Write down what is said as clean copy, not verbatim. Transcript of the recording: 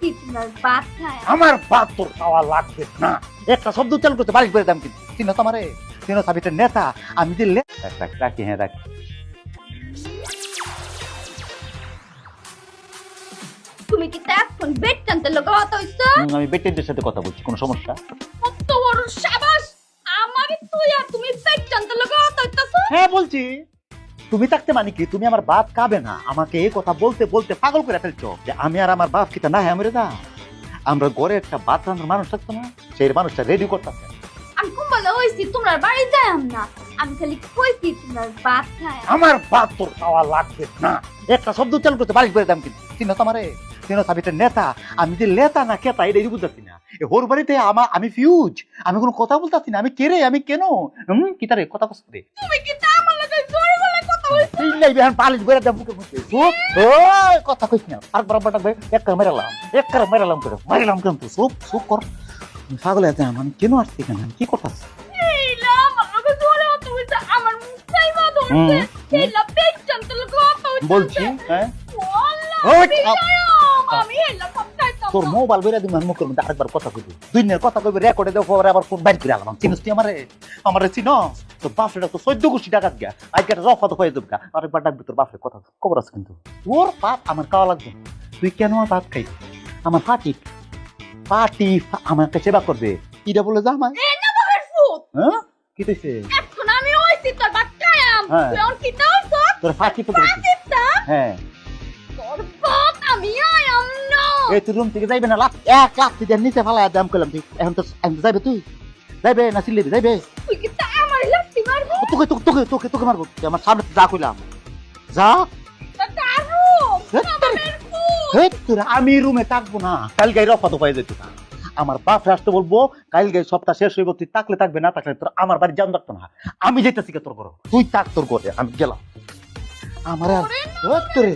কইছি তোমার ভাত খায়। আমার ভাত তোর খাওয়া লাগবে না। একটা শব্দ উচ্চারণ করতে বাড়ি করে দাম কিন্তু চিনো তো আমারে, চিনো সাবিটের নেতা আমি দিলে রাখি। হ্যাঁ রাখি। তুমি কি এখন বেড টানতে লগা কথা হইছো? আমি বেটের সাথে কথা বলছি, কোনো সমস্যা? কত বড় সাবাস, আমারে তুই আর তুমি বেড টানতে লগা কথা হইতাছো? হ্যাঁ বলছি। তুমি থাকতে মানে কি তুমি আমার বাপ খাবে না? আমাকে এই কথা বলতে বলতে পাগল করে ফেলছো যে আমি আর আমার বাপ কিতা না হ্যাঁ মরে দা। আমরা ঘরে একটা বাত রান্নার মানুষ থাকতো না, সেই মানুষটা রেডি করতাম। আমি কুম্বালা হইছি তোমার বাড়ি যাইম না, আমি খালি কইছি তোমার ভাত খায়। আমার ভাত তোর খাওয়া লাগবে না। একটা শব্দ উচ্চারণ করতে বাড়ি করে দাম কিন্তু চিনো তো আমারে, চিনো সাবিটের নেতা আমি যে লেতা না কেতা এটাই বুঝতেছি না। ওর বাড়িতে আমি ফিউজ, আমি কোনো কথা বলতেছি না। আমি কে রে, আমি কেন কি তারে কথা কষ্ট রে? তুমি কি তা আমার লগে জোরে গলায় কথা হইছো? এই নাই বেহান পালিশ করে দাম মুখে মুখে চুপ। ওই কথা কইছ না আর বরাবর ডাকবে এক করে মারালাম কিন্তু চুপ কর। পাগল আছে আমি কেন আসছি কেন, আমি কি করতাছ? এইলা আমার লগে জোরে কথা হইছে, আমার মুখ চাইবা ধরছে। এইলা বেড টানতে লগা কথা হইছে বলছি হ্যাঁ আল্লাহ ওই, আমি এইলা সব খাইতাম। তোর মোবাইল বেরা দিন মুখের মধ্যে আরেকবার কথা কইবি, দুই দিনের কথা কইবি রেকর্ডে দেবো পরে আবার ফোন বাইর করে আলাম। চিনিস তুই আমারে চিনস? তোর বাপরে তো 14 কোটি টাকা গা আজকে রফা তো হয়ে যাবে গা। আরেকবার ডাকবি তোর বাপরে কথা খবর আছে কিন্তু ওর বাপ আমার খাওয়া লাগবে। তুই কেন আমার ভাত খাই? আমার পাটি আমাকে সেবা করবে এটা বলে যা আমায়। এ না বাবার ফুট, হ্যাঁ কি কইছে? এখন আমি হইছি তোর ভাত খাইয়াম, হ্যাঁ। তুই এখন কি দাওছ? তোর ফাটি পড়ে পাকিস্তা হ্যাঁ। তোর ভাত আমি আয়াম না। এই তুই রুম থেকে যাইবে না, এক লাখ তুই নিচে ফালায় দাম করলাম। তুই এখন তো যাইবে, তুই যাইবে না সিলেবি যাইবে? তুই কি তা আমার লাগতি মারবো? তোকে মারবো। তুই আমার সামনে যা কইলাম যা। তা দারু বাবার ফুট। আমি রুমে থাকবো না, কাল গাই রফা তো পাই যেত না। আমার বাপ আসতে বলবো কাল গাই সপ্তাহ শেষ হইব, তুই থাকলে থাকবে না থাকলে তোর আমার বাড়ি যান থাকতো না। আমি যেতেছি তোর ঘর, তুই থাক তোর ঘরে, আমি গেলাম। আমার তোরে